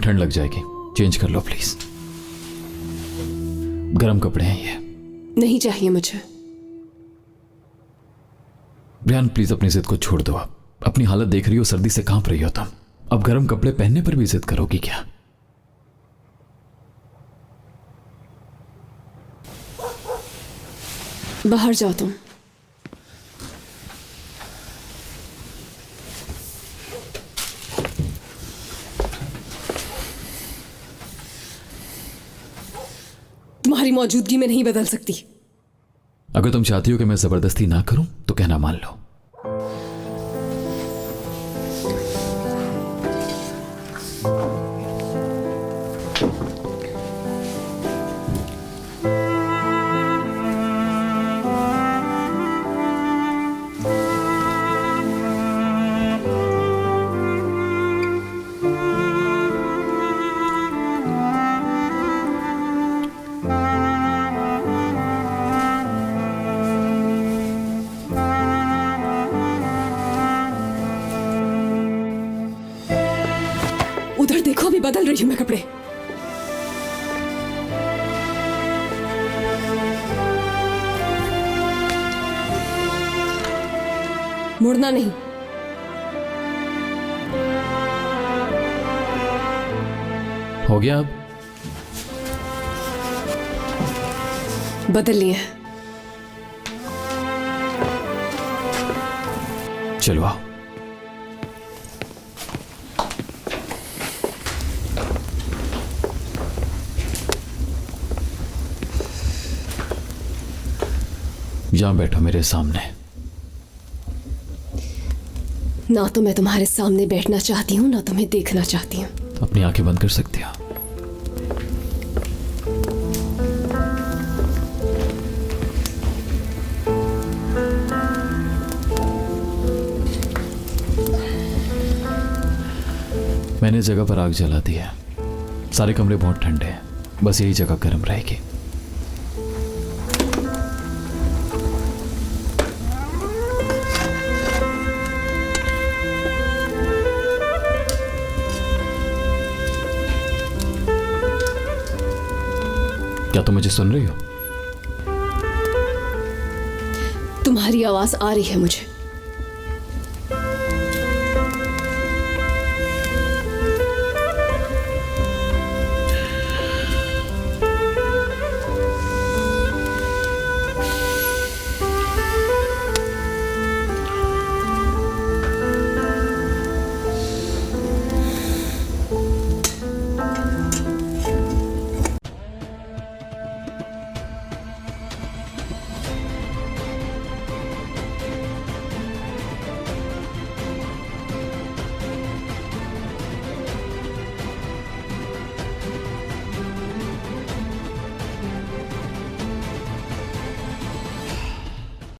ठंड लग जाएगी, चेंज कर लो प्लीज। गर्म कपड़े हैं ये। नहीं चाहिए मुझे। रियान प्लीज अपनी जिद को छोड़ दो। अपनी हालत देख रही हो, सर्दी से कांप रही हो तुम। अब गर्म कपड़े पहनने पर भी जिद करोगी क्या? बाहर जाओ तुम। तुम्हारी मौजूदगी में नहीं बदल सकती। अगर तुम चाहती हो कि मैं जबरदस्ती ना करूं तो कहना मान लो। उधर देखो, अभी बदल रही हूं मैं कपड़े। मुड़ना नहीं। हो गया अब? बदल लिए। चलो आओ। यहां बैठो मेरे सामने। ना तो मैं तुम्हारे सामने बैठना चाहती हूं, ना तुम्हें देखना चाहती हूं। अपनी आंखें बंद कर सकते हो। मैंने जगह पर आग जला दी है। सारे कमरे बहुत ठंडे हैं, बस यही जगह गर्म रहेगी। क्या तुम मुझे सुन रही हो? तुम्हारी आवाज आ रही है मुझे।